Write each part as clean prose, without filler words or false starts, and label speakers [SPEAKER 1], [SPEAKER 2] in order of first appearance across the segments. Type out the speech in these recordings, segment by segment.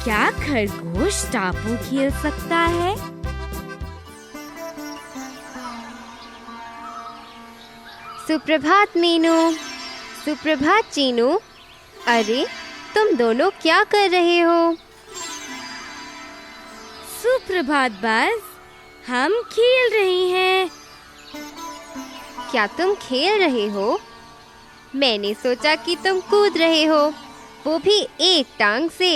[SPEAKER 1] क्या खरगोश टापू खेल सकता है?
[SPEAKER 2] सुप्रभात मीनू। सुप्रभात चीनू। अरे तुम दोनों क्या कर रहे हो?
[SPEAKER 1] सुप्रभात बस, हम खेल रहे हैं।
[SPEAKER 2] क्या तुम खेल रहे हो? मैंने सोचा कि तुम कूद रहे हो, वो भी एक टांग से।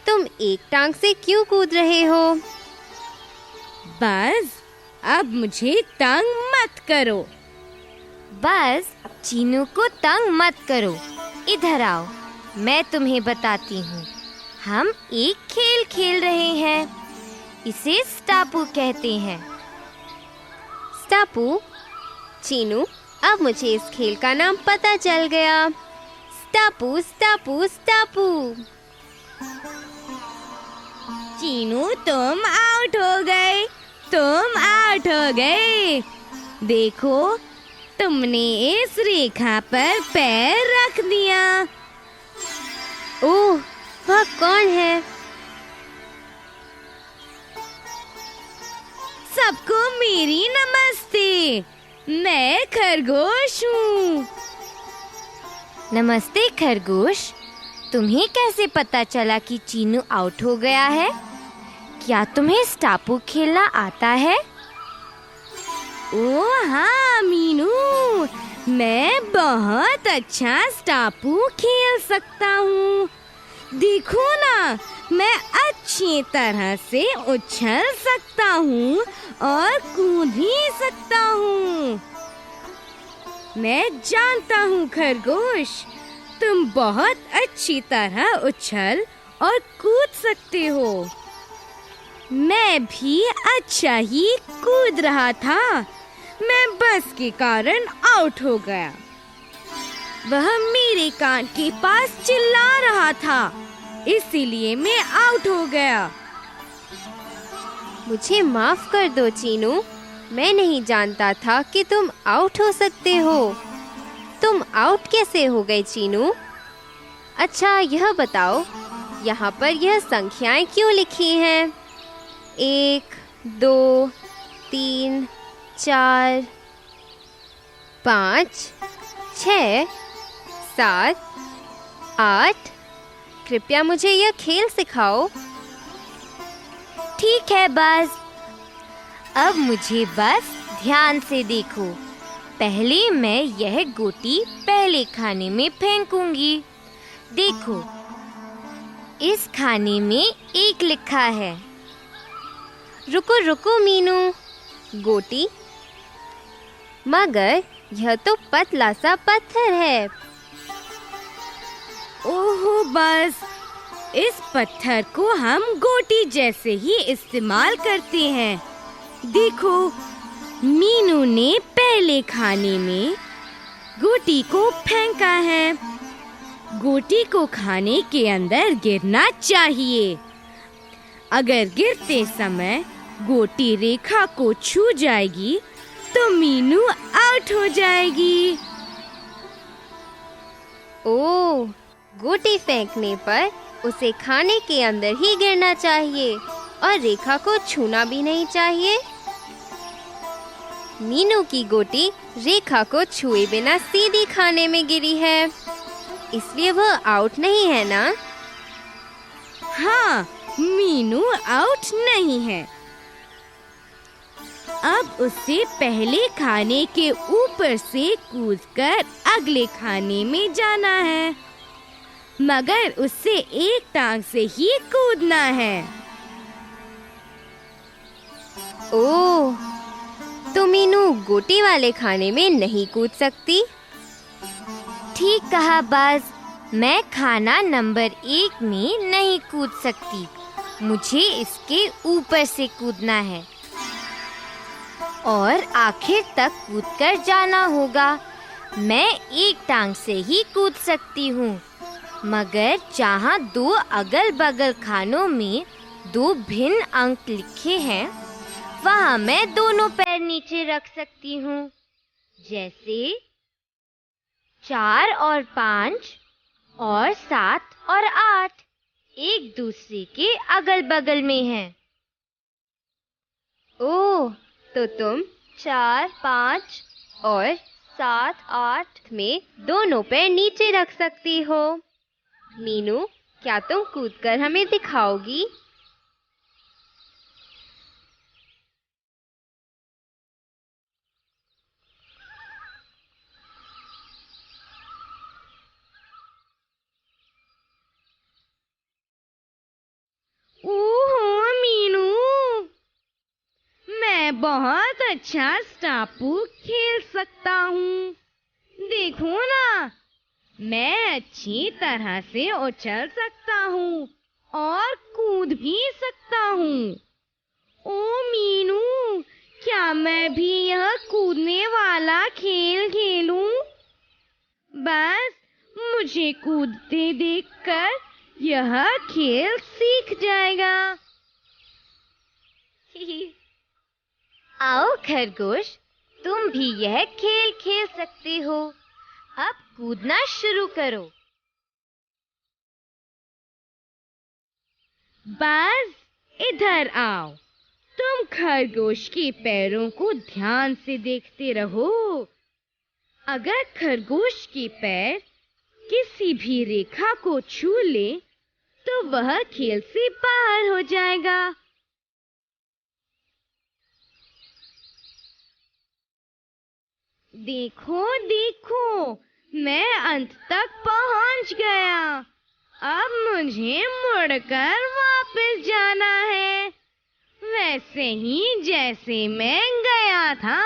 [SPEAKER 2] तुम एक टांग से क्यों कूद रहे हो?
[SPEAKER 1] बस अब मुझे तंग मत करो।
[SPEAKER 2] बस चीनू को तंग मत करो। इधर आओ, मैं तुम्हें बताती हूँ। हम एक खेल खेल रहे हैं, इसे स्टापू कहते हैं। स्टापू। चीनू, अब मुझे इस खेल का नाम पता चल गया। स्टापू स्टापू स्टापू।
[SPEAKER 1] चीनू, तुम आउट हो गए। तुम आउट हो गए। देखो, तुमने इस रेखा पर पैर रख दिया।
[SPEAKER 2] ओह, वह कौन है?
[SPEAKER 1] सबको मेरी नमस्ते। मैं खरगोश हूँ।
[SPEAKER 2] नमस्ते खरगोश। तुम्हें कैसे पता चला कि चीनू आउट हो गया है? क्या तुम्हें स्टापू खेलना आता है?
[SPEAKER 1] ओह हाँ मीनू, मैं बहुत अच्छा स्टापू खेल सकता हूँ। देखो ना, मैं अच्छी तरह से उछल सकता हूँ और कूद भी सकता हूँ। मैं जानता हूँ खरगोश, तुम बहुत अच्छी तरह उछल और कूद सकते हो। मैं भी अच्छा ही कूद रहा था, मैं बस के कारण आउट हो गया। वह मेरे कान के पास चिल्ला रहा था, इसीलिए मैं आउट हो गया।
[SPEAKER 2] मुझे माफ कर दो चीनू, मैं नहीं जानता था कि तुम आउट हो सकते हो। तुम आउट कैसे हो गए चीनू? अच्छा यह बताओ, यहाँ पर यह संख्याएं क्यों लिखी हैं? 1, 2, 3, 4, 5, 6, 7, 8। कृपया मुझे यह खेल सिखाओ। ठीक है बस, अब मुझे बस ध्यान से देखो। पहले मैं यह गोटी पहले खाने में फेंकूंगी। देखो, इस खाने में 1 लिखा है। रुको रुको मीनू, गोटी? मगर यह तो पतला सा पत्थर है।
[SPEAKER 1] ओहो बस, इस पत्थर को हम गोटी जैसे ही इस्तेमाल करते हैं। देखो, मीनू ने पहले खाने में गोटी को फेंका है। गोटी को खाने के अंदर गिरना चाहिए। अगर गिरते समय गोटी रेखा को छू जाएगी तो मीनू आउट हो जाएगी।
[SPEAKER 2] ओह, गोटी फेंकने पर उसे खाने के अंदर ही गिरना चाहिए और रेखा को छूना भी नहीं चाहिए। मीनू की गोटी रेखा को छुए बिना सीधी खाने में गिरी है, इसलिए वह आउट नहीं है ना?
[SPEAKER 1] हाँ, मीनू आउट नहीं है। अब उसे पहले खाने के ऊपर से कूदकर अगले खाने में जाना है, मगर उसे एक टांग से ही कूदना है।
[SPEAKER 2] ओह, तो मीनू गोटी वाले खाने में नहीं कूद सकती? ठीक कहा बाज, मैं खाना नंबर 1 में नहीं कूद सकती। मुझे इसके ऊपर से कूदना है और आखिर तक कूदकर जाना होगा। मैं एक टांग से ही कूद सकती हूँ, मगर जहाँ 2 अगल-बगल खानों में 2 भिन्न अंक लिखे हैं, वहाँ मैं दोनों पैर नीचे रख सकती हूँ। जैसे 4 और 5 और 7 और 8। एक दूसरे के अगल बगल में हैं। ओह, तो तुम 4, 5 और 7, 8 में दोनों पैर नीचे रख सकती हो। मीनू, क्या तुम कूदकर हमें दिखाओगी?
[SPEAKER 1] ओहो मीनू, मैं बहुत अच्छा स्टापू खेल सकता हूँ। देखो ना, मैं अच्छी तरह से उछल सकता हूँ और कूद भी सकता हूँ। ओ मीनू, क्या मैं भी यह कूदने वाला खेल खेलूं? बस मुझे कूदते देखकर यह खेल सीख जाएगा।
[SPEAKER 2] आओ खरगोश, तुम भी यह खेल खेल सकते हो। अब कूदना शुरू करो।
[SPEAKER 1] बस इधर आओ। तुम खरगोश के पैरों को ध्यान से देखते रहो। अगर खरगोश के पैर किसी भी रेखा को छू ले तो वह खेल से बाहर हो जाएगा। देखो देखो, मैं अंत तक पहुंच गया। अब मुझे मुड़कर वापस जाना है, वैसे ही जैसे मैं गया था।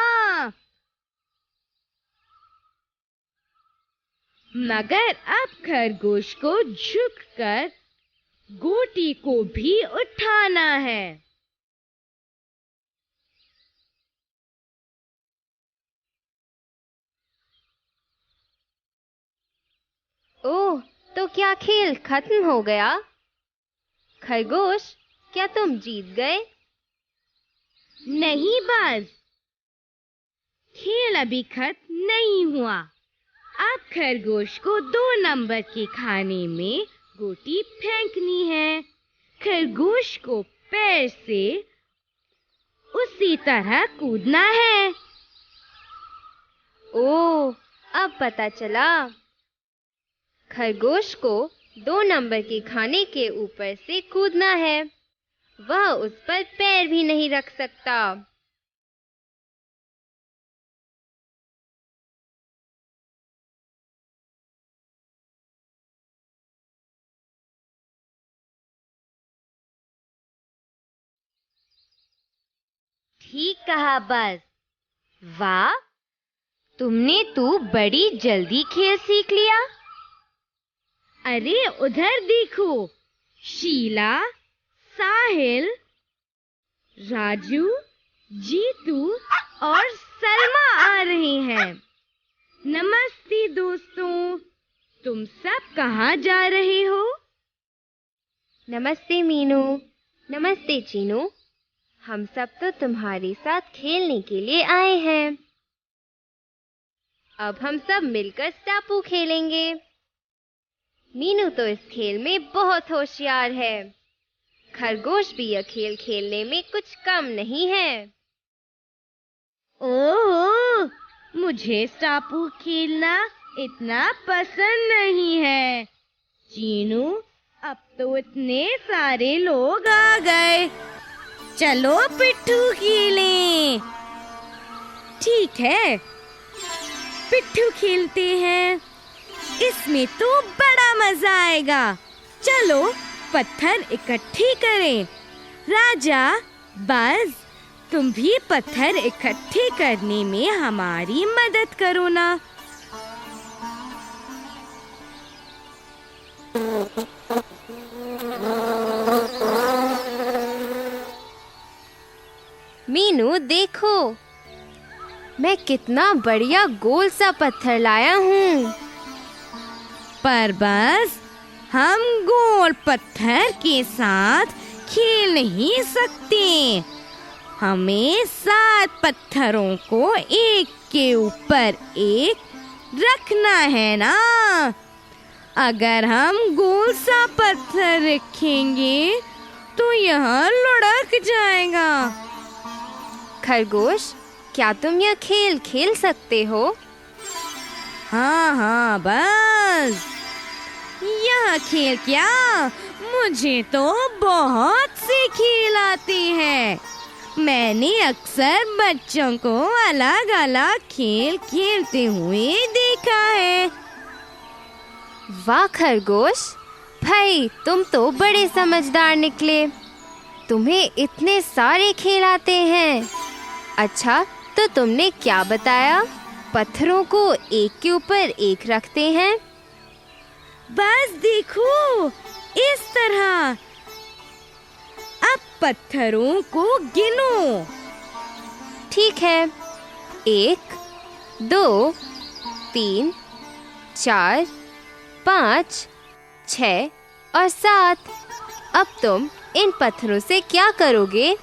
[SPEAKER 1] मगर अब खरगोश को झुककर गोटी को भी उठाना है।
[SPEAKER 2] ओह, तो क्या खेल खत्म हो गया? खरगोश, क्या तुम जीत गए?
[SPEAKER 1] नहीं बाज, खेल अभी खत्म नहीं हुआ। अब खरगोश को 2 नंबर के खाने में गोटी फेंकनी है। खरगोश को पैर से उसी तरह कूदना है।
[SPEAKER 2] ओह, अब पता चला। खरगोश को 2 नंबर के खाने के ऊपर से कूदना है। वह उस पर पैर भी नहीं रख सकता। ठीक कहा बस। वाह, तुमने तो बड़ी जल्दी खेल सीख लिया।
[SPEAKER 1] अरे उधर देखो, शीला, साहिल, राजू, जीतू और सलमा आ रहे हैं। नमस्ते दोस्तों, तुम सब कहाँ जा रहे हो?
[SPEAKER 2] नमस्ते मीनू। नमस्ते चीनू। हम सब तो तुम्हारे साथ खेलने के लिए आए हैं। अब हम सब मिलकर स्टापू खेलेंगे। मीनू तो इस खेल में बहुत होशियार है। खरगोश भी यह खेल खेलने में कुछ कम नहीं है।
[SPEAKER 1] ओह, मुझे स्टापू खेलना इतना पसंद नहीं है। चीनू, अब तो इतने सारे लोग आ गए, चलो पिट्ठू खेलें। ठीक है, पिट्ठू खेलते हैं। इसमें तो बड़ा मजा आएगा। चलो पत्थर इकट्ठे करें। राजा, बस तुम भी पत्थर इकट्ठे करने में हमारी मदद करो ना।
[SPEAKER 2] मीनू देखो, मैं कितना बढ़िया गोल सा पत्थर लाया हूँ।
[SPEAKER 1] पर बस हम गोल पत्थर के साथ खेल नहीं सकते। हमें 7 पत्थरों को एक के ऊपर एक रखना है ना। अगर हम गोल सा पत्थर रखेंगे तो यह लुढ़क जाएगा।
[SPEAKER 2] खरगोश, क्या तुम यह खेल खेल सकते हो?
[SPEAKER 1] हाँ हाँ, बस यह खेल क्या, मुझे तो बहुत से खेल आते हैं। मैंने अक्सर बच्चों को अलग अलग खेल खेलते हुए देखा है।
[SPEAKER 2] वाह खरगोश, भाई तुम तो बड़े समझदार निकले। तुम्हें इतने सारे खेल आते हैं। अच्छा, तो तुमने क्या बताया? पत्थरों को एक के ऊपर एक रखते हैं?
[SPEAKER 1] बस देखो, इस तरह। अब पत्थरों को गिनो।
[SPEAKER 2] ठीक है, 1, 2, 3, 4, 5, 6 और 7। अब तुम इन पत्थरों से क्या करोगे?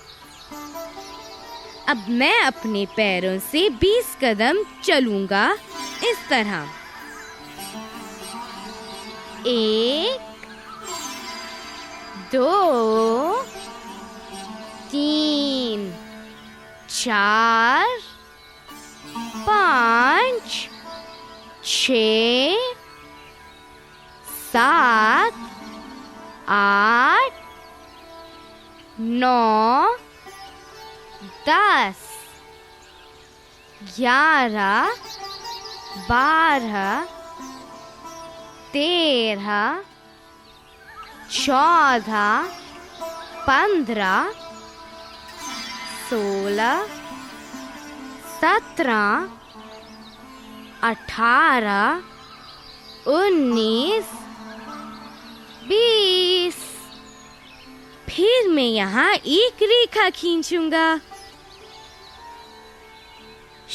[SPEAKER 1] अब मैं अपने पैरों से 20 कदम चलूंगा, इस तरह। 1, 2, 3, 4, 5, 6, 7, 8, 9, 10, 11, 12, 13, 14, 15, 16, 17, 18, 19, 20। फिर मैं यहाँ एक रेखा खींचूंगा।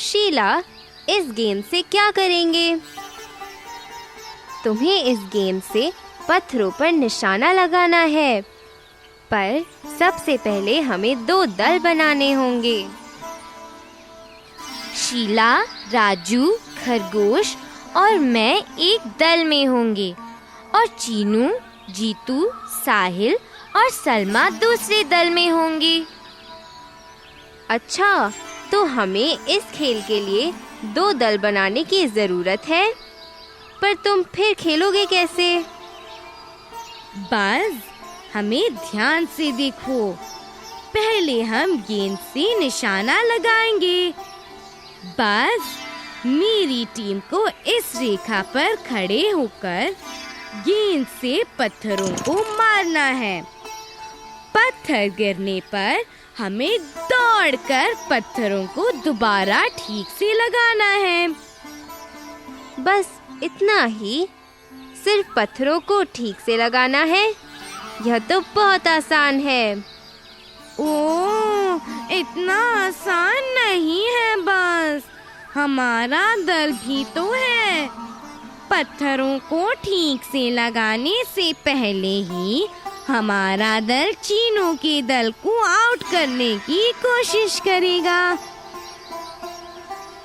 [SPEAKER 2] शीला, इस गेम से क्या करेंगे? तुम्हें इस गेम से पत्थरों पर निशाना लगाना है, पर सबसे पहले हमें 2 दल बनाने होंगे।
[SPEAKER 1] शीला, राजू, खरगोश और मैं एक दल में होंगे और चीनू, जीतू, साहिल और सलमा दूसरे दल में होंगी।
[SPEAKER 2] अच्छा, तो हमें इस खेल के लिए 2 दल बनाने की जरूरत है, पर तुम फिर खेलोगे कैसे?
[SPEAKER 1] बस हमें ध्यान से देखो। पहले हम गेंद से निशाना लगाएंगे। बस मेरी टीम को इस रेखा पर खड़े होकर गेंद से पत्थरों को मारना है। पत्थर गिरने पर हमें दौड़कर पत्थरों को दोबारा ठीक से लगाना है।
[SPEAKER 2] बस इतना ही? सिर्फ पत्थरों को ठीक से लगाना है? यह तो बहुत आसान है।
[SPEAKER 1] ओह, इतना आसान नहीं है। बस हमारा दल भी तो है। पत्थरों को ठीक से लगाने से पहले ही हमारा दल चीनों के दल को आउट करने की कोशिश करेगा।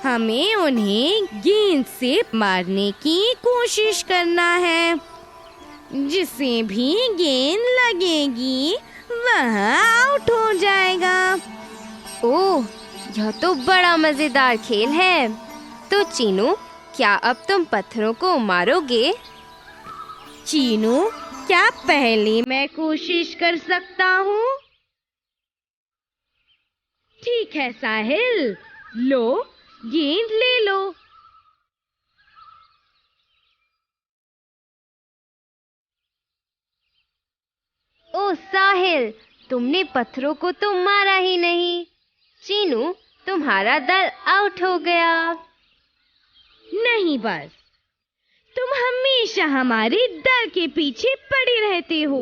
[SPEAKER 1] हमें उन्हें गेंद से मारने की कोशिश करना है। जिसे भी गेंद लगेगी वह आउट हो जाएगा।
[SPEAKER 2] ओह, यह तो बड़ा मजेदार खेल है। तो चीनू, क्या अब तुम पत्थरों को मारोगे?
[SPEAKER 1] चीनू, क्या पहले मैं कोशिश कर सकता हूँ? ठीक है साहिल, लो गेंद ले लो।
[SPEAKER 2] ओ साहिल, तुमने पत्थरों को तो मारा ही नहीं। चीनू, तुम्हारा दल आउट हो गया।
[SPEAKER 1] नहीं, बस तुम हमेशा हमारे दल के पीछे पड़े रहते हो।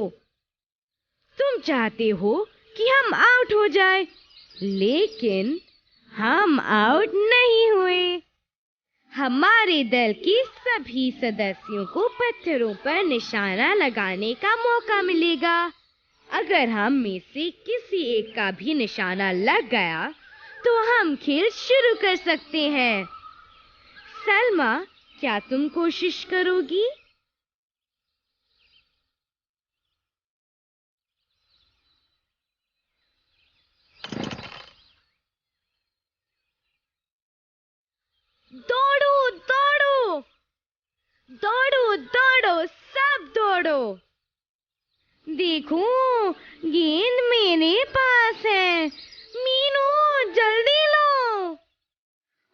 [SPEAKER 1] तुम चाहते हो कि हम आउट हो जाए, लेकिन हम आउट नहीं हुए। हमारे दल के सभी सदस्यों को पत्थरों पर निशाना लगाने का मौका मिलेगा। अगर हम में से किसी एक का भी निशाना लग गया तो हम खेल शुरू कर सकते हैं। सलमा, क्या तुम कोशिश करोगी? दौड़ो दौड़ो सब दौड़ो। देखो गेंद मेरे पास है। मीनू जल्दी लो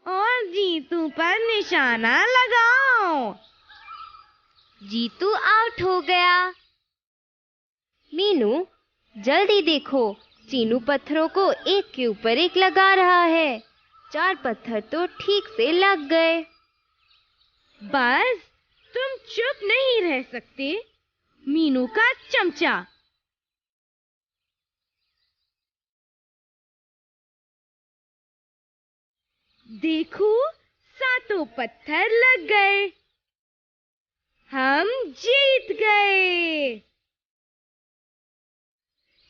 [SPEAKER 1] और जीतू पर निशाना लगाओ।
[SPEAKER 2] जीतू आउट हो गया। मीनू जल्दी देखो, चीनू पत्थरों को एक के ऊपर एक लगा रहा है। 4 पत्थर तो ठीक से लग गए।
[SPEAKER 1] बस तुम चुप नहीं रह सकते, मीनू का चमचा। देखो 7 पत्थर लग गए। हम जीत गए।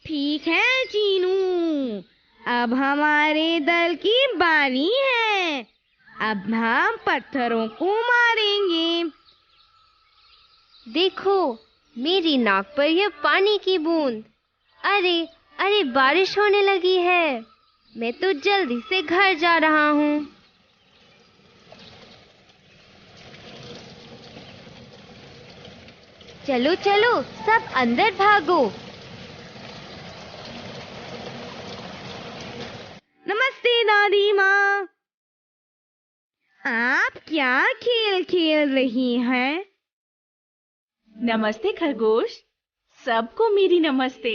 [SPEAKER 1] ठीक है चीनू, अब हमारे दल की बारी है। अब हम पत्थरों को मारेंगे।
[SPEAKER 2] देखो मेरी नाक पर यह पानी की बूंद। अरे अरे बारिश होने लगी है। मैं तो जल्दी से घर जा रहा हूँ। चलो चलो सब अंदर भागो।
[SPEAKER 1] नमस्ते दादी माँ। आप क्या खेल खेल रही हैं?
[SPEAKER 3] नमस्ते खरगोश, सबको मेरी नमस्ते।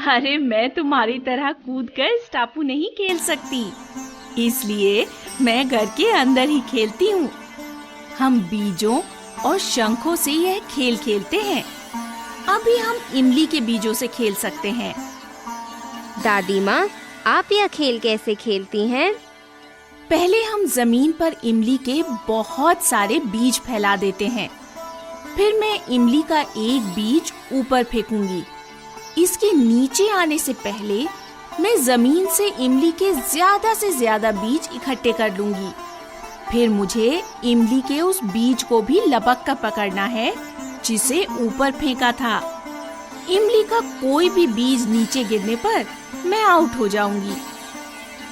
[SPEAKER 3] अरे मैं तुम्हारी तरह कूदकर इस टापू नहीं खेल सकती, इसलिए मैं घर के अंदर ही खेलती हूँ। हम बीजों और शंखों से यह खेल खेलते हैं। अभी हम इमली के बीजों से खेल सकते हैं।
[SPEAKER 2] दादी माँ, आप यह खेल कैसे खेलती हैं?
[SPEAKER 3] पहले हम जमीन पर इमली के बहुत सारे बीज फैला देते हैं। फिर मैं इमली का एक बीज ऊपर फेंकूंगी। इसके नीचे आने से पहले मैं जमीन से इमली के ज्यादा से ज्यादा बीज इकट्ठे कर लूंगी। फिर मुझे इमली के उस बीज को भी लपक कर पकड़ना है जिसे ऊपर फेंका था। इमली का कोई भी बीज नीचे गिरने पर मैं आउट हो जाऊंगी।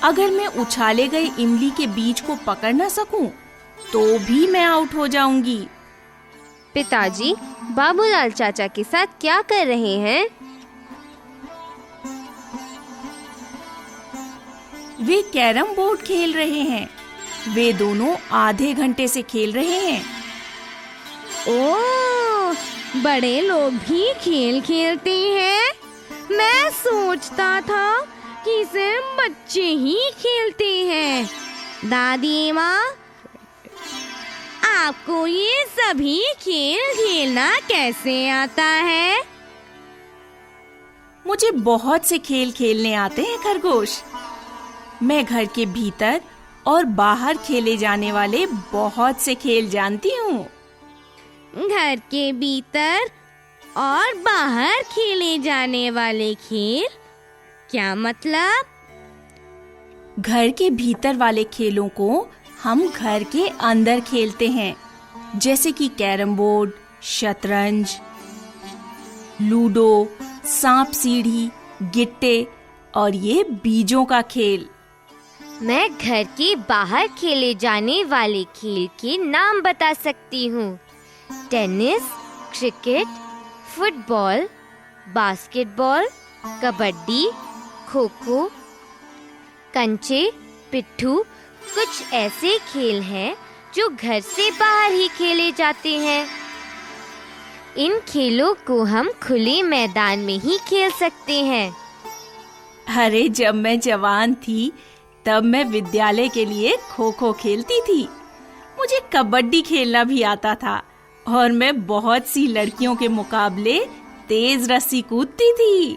[SPEAKER 3] अगर मैं उछाले गए इमली के बीज को पकड़ न सकूं, तो भी मैं आउट हो जाऊंगी।
[SPEAKER 2] पिताजी बाबूलाल चाचा के साथ क्या कर रहे हैं?
[SPEAKER 3] वे कैरम बोर्ड खेल रहे हैं। वे दोनों आधे घंटे से खेल रहे हैं।
[SPEAKER 1] ओह, बड़े लोग भी खेल खेलते हैं। मैं सोचता था कि सिर्फ बच्चे ही खेलते हैं। दादी माँ, आपको ये सभी खेल खेलना कैसे आता है?
[SPEAKER 3] मुझे बहुत से खेल खेलने आते हैं खरगोश। मैं घर के भीतर और बाहर खेले जाने वाले बहुत से खेल जानती हूँ।
[SPEAKER 1] घर के भीतर और बाहर खेले जाने वाले खेल, क्या मतलब?
[SPEAKER 3] घर के भीतर वाले खेलों को हम घर के अंदर खेलते हैं, जैसे कि कैरम बोर्ड, शतरंज, लूडो, सांप सीढ़ी, गिट्टे और ये बीजों का खेल।
[SPEAKER 2] मैं घर के बाहर खेले जाने वाले खेल के नाम बता सकती हूँ। Tennis, cricket, football, basketball, kabaddi, kho-kho, कंचे, पिट्ठू। कुछ ऐसे खेल हैं जो घर से बाहर ही खेले जाते हैं। इन खेलों को हम खुले मैदान में ही खेल सकते हैं।
[SPEAKER 3] अरे जब मैं जवान थी तब मैं विद्यालय के लिए खो खो खेलती थी। मुझे कबड्डी खेलना भी आता था और मैं बहुत सी लड़कियों के मुकाबले तेज रस्सी कूदती थी।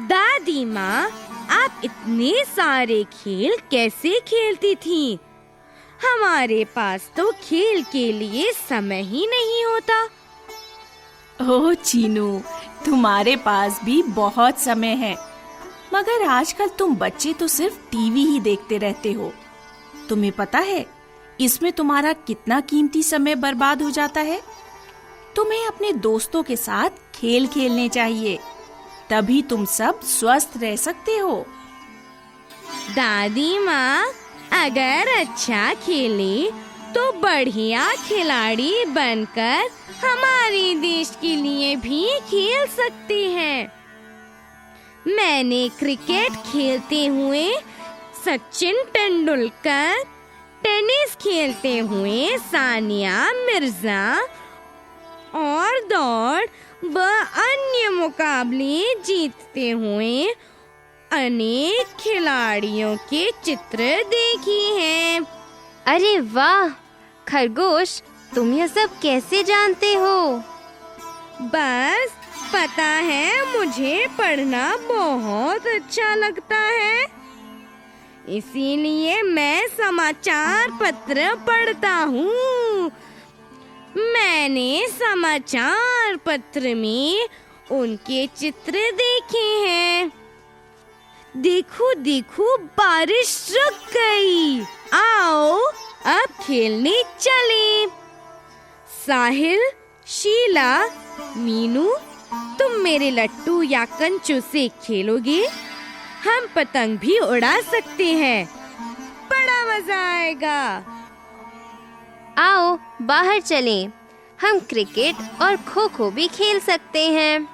[SPEAKER 1] दादी माँ, आप इतने सारे खेल कैसे खेलती थी? हमारे पास तो खेल के लिए समय ही नहीं होता।
[SPEAKER 3] ओह चीनू, तुम्हारे पास भी बहुत समय है, मगर आजकल तुम बच्चे तो सिर्फ टीवी ही देखते रहते हो। तुम्हें पता है इसमें तुम्हारा कितना कीमती समय बर्बाद हो जाता है? तुम्हें अपने दोस्तों के साथ खेल खेलने चाहिए, तभी तुम सब स्वस्थ रह सकते हो।
[SPEAKER 1] दादी माँ, अगर अच्छा खेले तो बढ़िया खिलाड़ी बनकर हमारे देश के लिए भी खेल सकते हैं। मैंने क्रिकेट खेलते हुए सचिन तेंदुलकर, टेनिस खेलते हुए सानिया मिर्जा और दौड़ व अन्य मुकाबले जीतते हुए अनेक खिलाड़ियों के चित्र देखे हैं।
[SPEAKER 2] अरे वाह खरगोश, तुम यह सब कैसे जानते हो?
[SPEAKER 1] बस पता है, मुझे पढ़ना बहुत अच्छा लगता है, इसीलिए मैं समाचार पत्र पढ़ता हूँ। मैंने समाचार पत्र में उनके चित्र देखे हैं। देखो देखो, बारिश रुक गई। आओ अब खेलने चलें। साहिल, शीला, मीनू, तुम मेरे लट्टू या कंचू से खेलोगे? हम पतंग भी उड़ा सकते हैं, बड़ा मजा आएगा।
[SPEAKER 2] आओ बाहर चलें, हम क्रिकेट और खो खो भी खेल सकते हैं।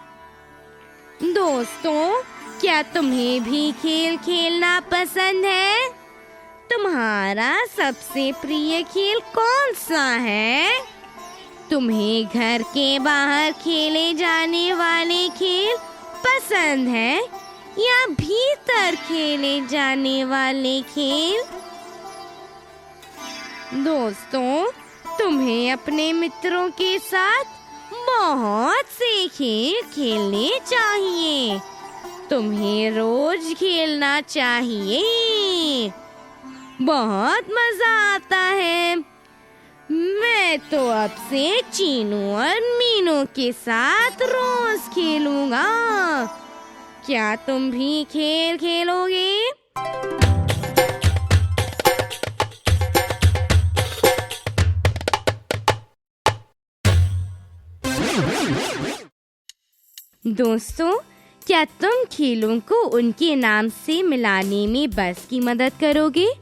[SPEAKER 1] दोस्तों, क्या तुम्हें भी खेल खेलना पसंद है? तुम्हारा सबसे प्रिय खेल कौन सा है? तुम्हें घर के बाहर खेले जाने वाले खेल पसंद है या भीतर खेले जाने वाले खेल? दोस्तों, तुम्हें अपने मित्रों के साथ बहुत से खेल खेलने चाहिए। तुम्हें रोज खेलना चाहिए, बहुत मजा आता है। मैं तो अब से चीनू और मीनू के साथ रोज खेलूंगा। क्या तुम भी खेल खेलोगे? दोस्तों, क्या तुम खेलों को उनके नाम से मिलाने में बस की मदद करोगे?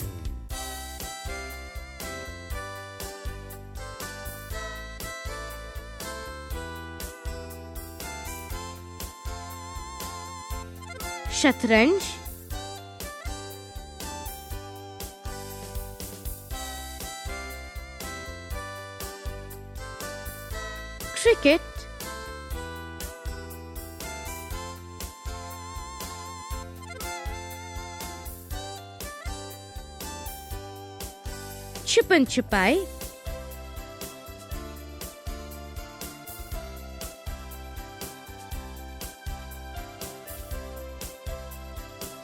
[SPEAKER 1] शतरंज, क्रिकेट, छुपन छुपाई,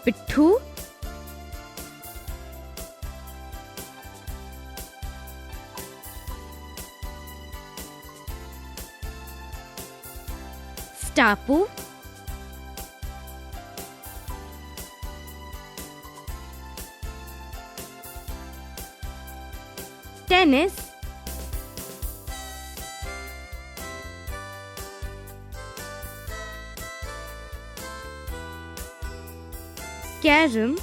[SPEAKER 1] पिट्ठू, स्टापू, टेनिस, कैरम,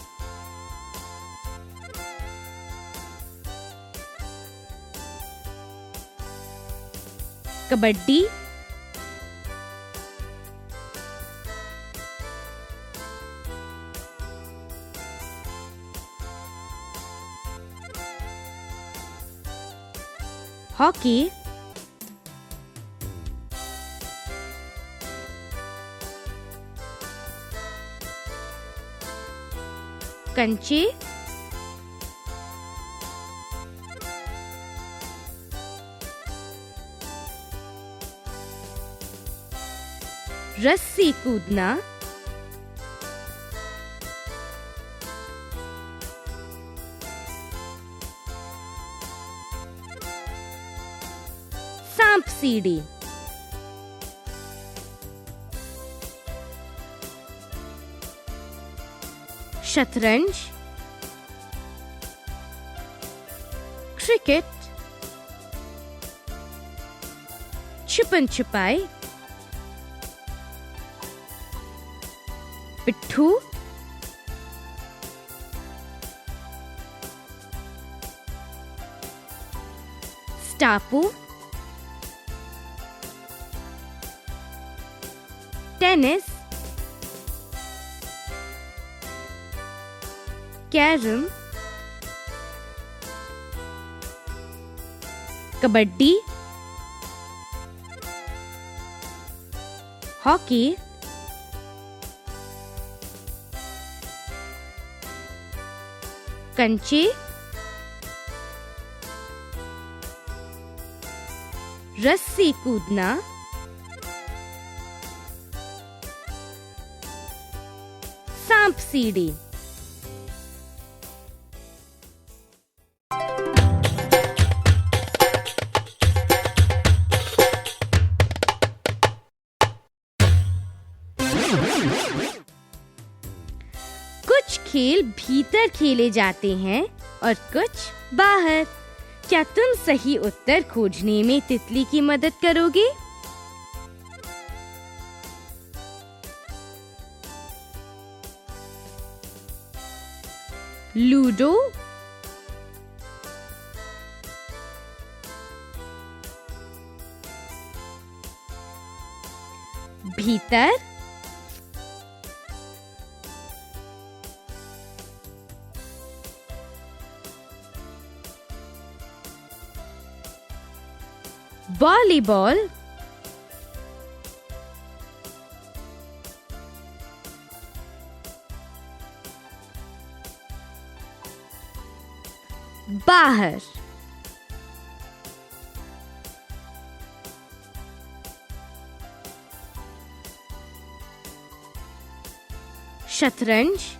[SPEAKER 1] कबड्डी, हॉकी, कंचे, रस्सी कूदना, सांप सीढ़ी, शतरंज, क्रिकेट, छुपन छुपाई, पिट्ठू, टापू, टेनिस, कैरम, कबड्डी, हॉकी, कंचे, रस्सी कूदना, सांप सीढ़ी। कुछ खेल भीतर खेले जाते हैं और कुछ बाहर। क्या तुम सही उत्तर खोजने में तितली की मदद करोगे? लूडो, भीतर, वॉलीबॉल, बाहर, शतरंज,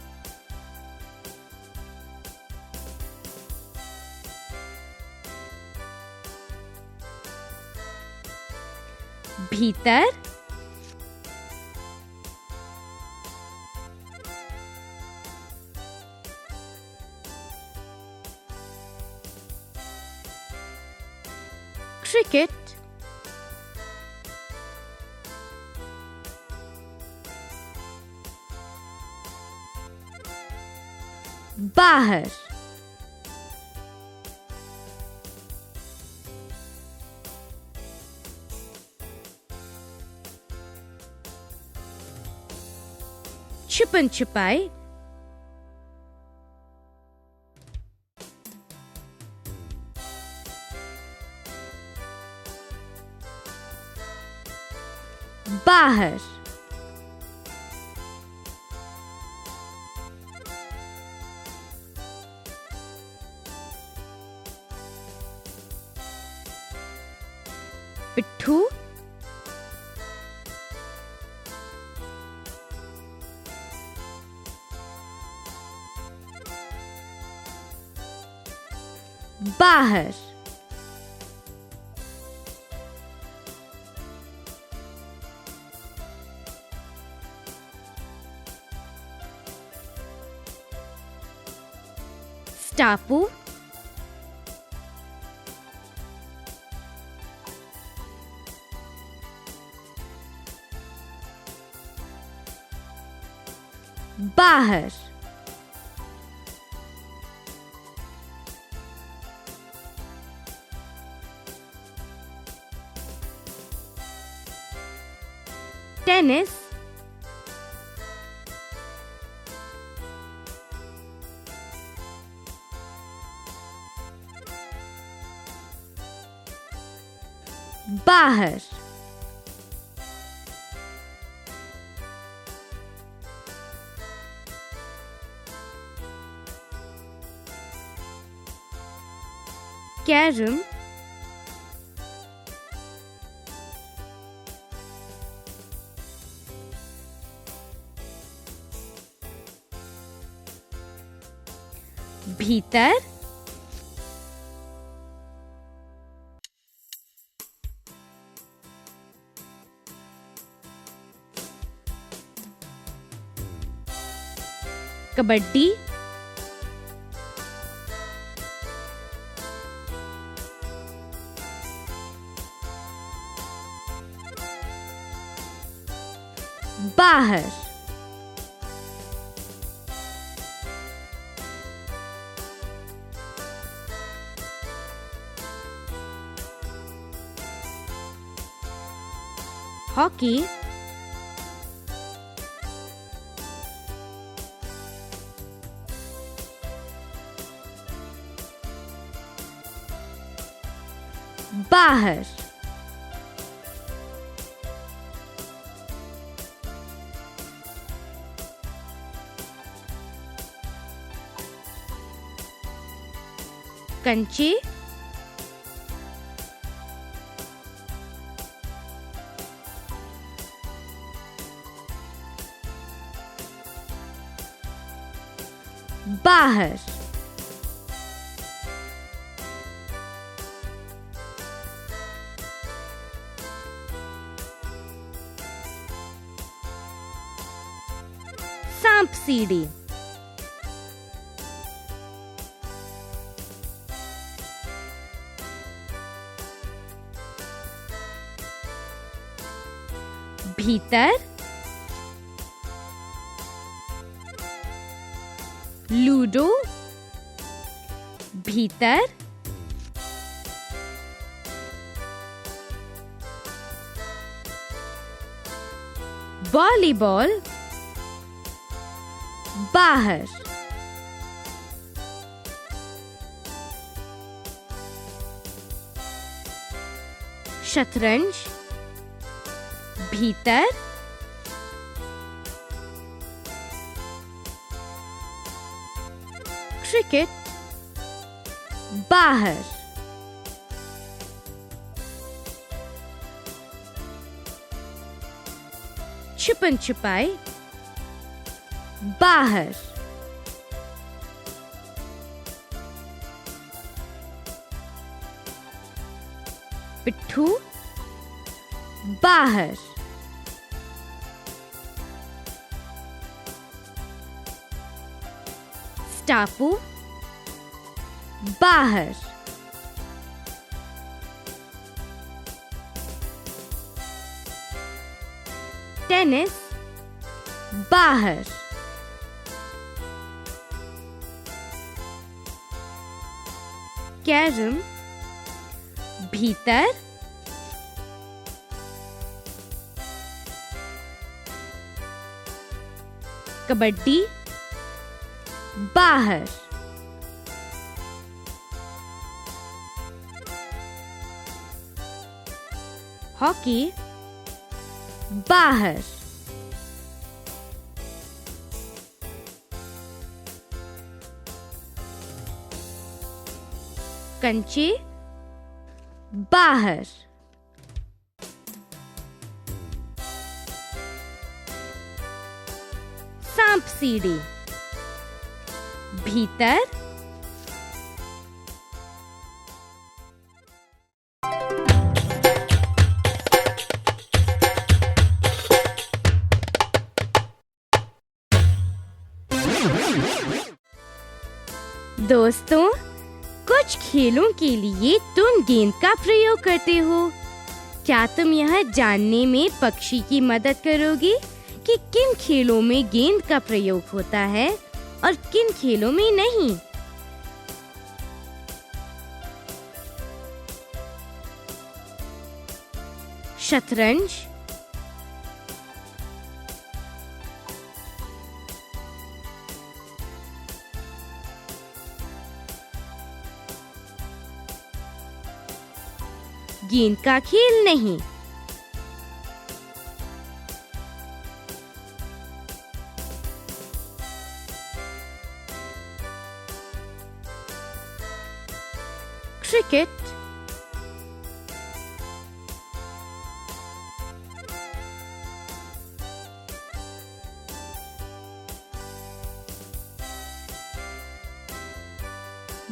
[SPEAKER 1] भीतर, क्रिकेट, बाहर, छुपन छुपाई, बाहर, पिट्ठू, बाहर, टापू, बाहर, टेनिस, बाहर, कैरम, भीतर, कबड्डी, बाहर, हॉकी, बाहर, कंचे, बाहर, सांप सीढ़ी, भीतर, लूडो, भीतर, वॉलीबॉल, बाहर, शतरंज, भीतर, क्रिकेट, बाहर, छुपन छुपाई, बाहर, पिट्ठू, बाहर, स्टापू, बाहर, टेनिस, बाहर, कैरम, भीतर, कबड्डी, बाहर, हॉकी, बाहर, कंचे, बाहर, सांप सीढ़ी, भीतर, दोस्तों, कुछ खेलों के लिए तुम गेंद का प्रयोग करते हो। क्या तुम यह जानने में पक्षी की मदद करोगे कि किन खेलों में गेंद का प्रयोग होता है और किन खेलों में नहीं? शतरंज, गेंद का खेल नहीं। क्रिकेट,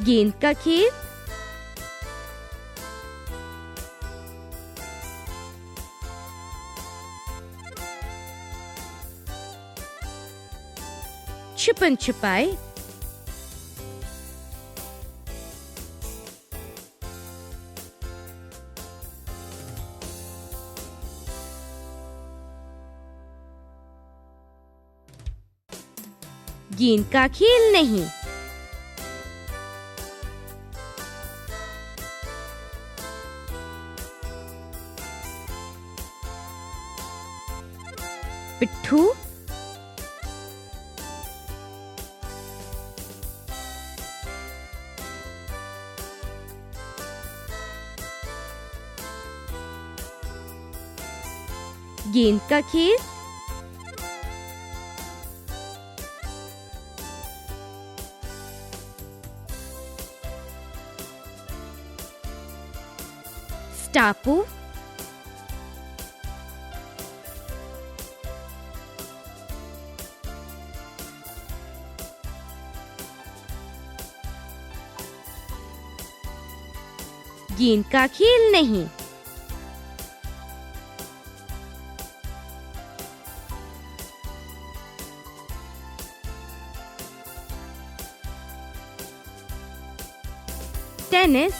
[SPEAKER 1] गेंद का खेल, छुपन छुपाई, गेंद का खेल नहीं। पिट्ठू, गेंद का खेल, स्टापू, गेंद का खेल नहीं, टेनिस,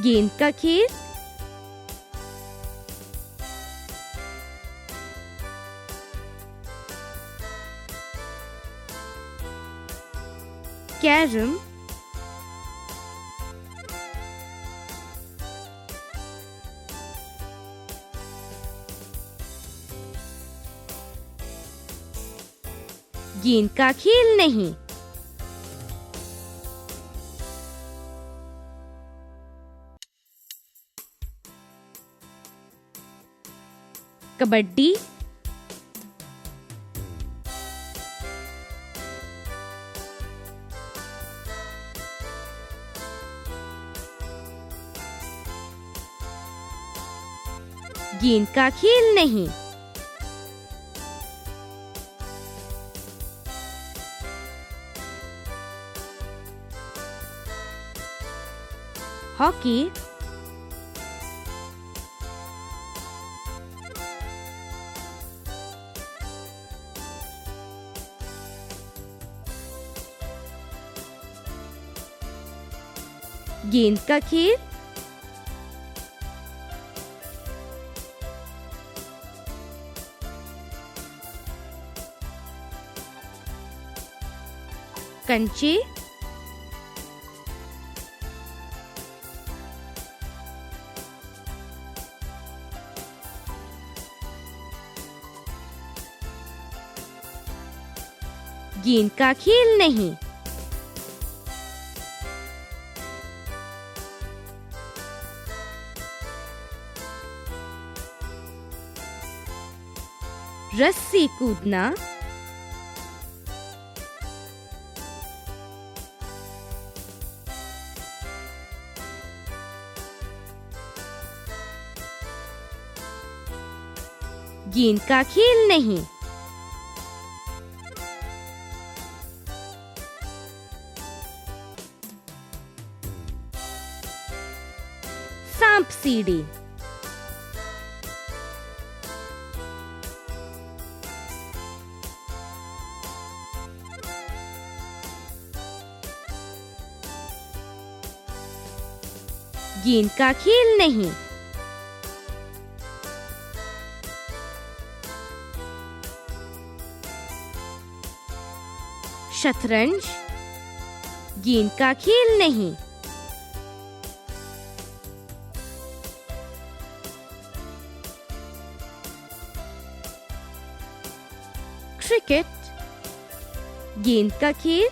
[SPEAKER 1] गेंद का खेल, कैरम, गेंद का खेल नहीं, कबड्डी, गेंद का खेल नहीं, हॉकी, गेंद का खेल, कंचे, गेंद का खेल नहीं, रस्सी कूदना, गेंद का खेल नहीं, सांप सीढ़ी, गेंद का खेल नहीं, शतरंज, गेंद का खेल नहीं, क्रिकेट, गेंद का खेल,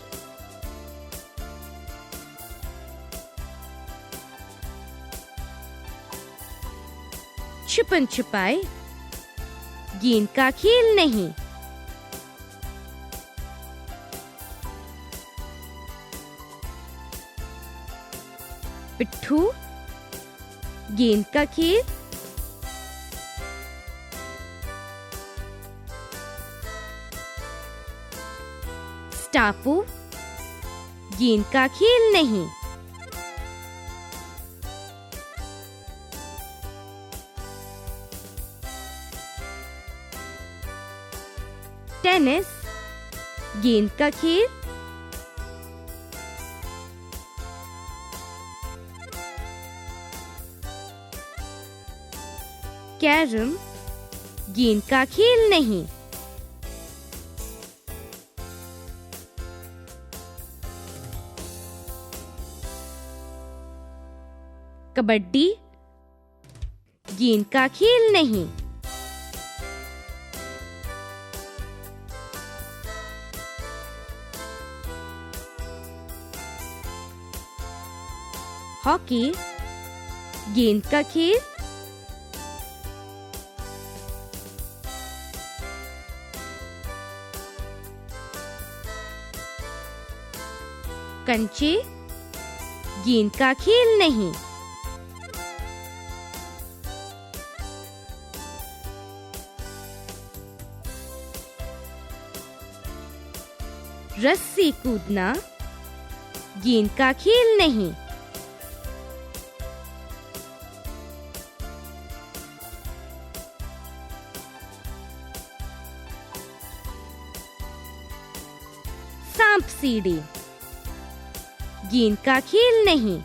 [SPEAKER 1] छुपन छुपाई, गेंद का खेल नहीं, पिट्ठू, गेंद का खेल, स्टापू, गेंद का खेल नहीं, टेनिस, गेंद का खेल, कैरम, गेंद का खेल नहीं, कबड्डी, गेंद का खेल नहीं। हॉकी, गेंद का खेल। कंचे, गेंद का खेल नहीं। रस्सी कूदना, गेंद का खेल नहीं। सांप सीढ़ी, गेंद का खेल नहीं।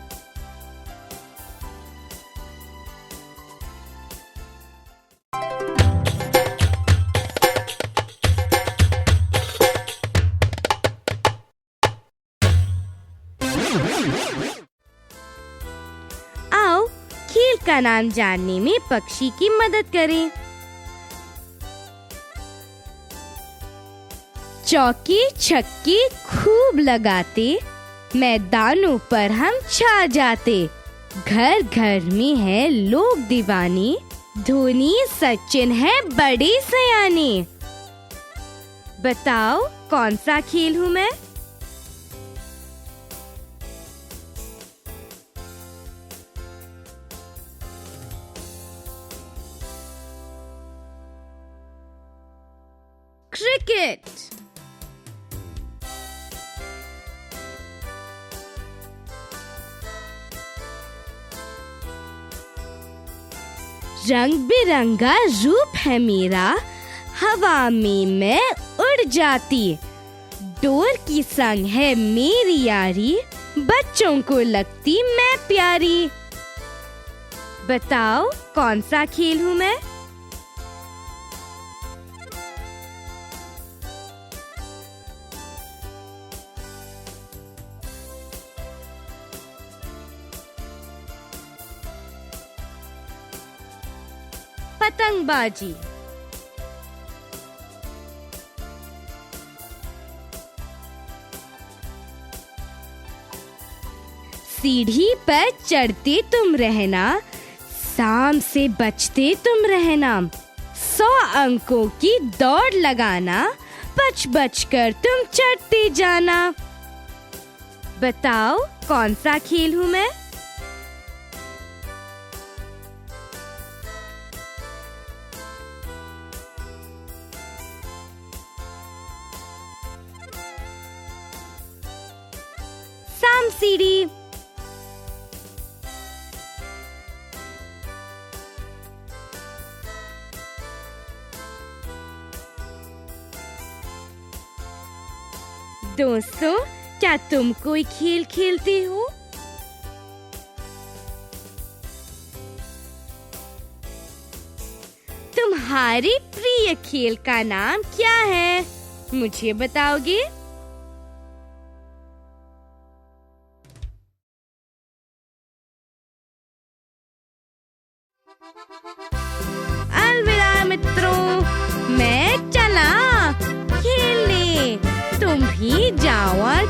[SPEAKER 1] आओ खेल का नाम जानने में पक्षी की मदद करें। चौके छक्के खूब लगाते, मैदानों पर हम छा जाते। घर घर में है लोग दीवाने, धोनी सचिन है बड़े सयाने। बताओ कौन सा खेल हूँ मैं? क्रिकेट। रंग बिरंगा रूप है मेरा, हवा में मैं उड़ जाती। डोर की संग है मेरी यारी, बच्चों को लगती मैं प्यारी। बताओ कौन सा खेल हूँ मैं? पतंगबाजी। सीढ़ी पर चढ़ते तुम रहना, शाम से बचते तुम रहना। 100 अंकों की दौड़ लगाना, बच बच कर तुम चढ़ते जाना। बताओ कौन सा खेल हूँ मैं? सांप सीढ़ी। दोस्तों, क्या तुम कोई खेल खेलते हो? तुम्हारे प्रिय खेल का नाम क्या है? मुझे बताओगे? अलविदा मित्रों, मैं चला खेलने, तुम भी जाओ और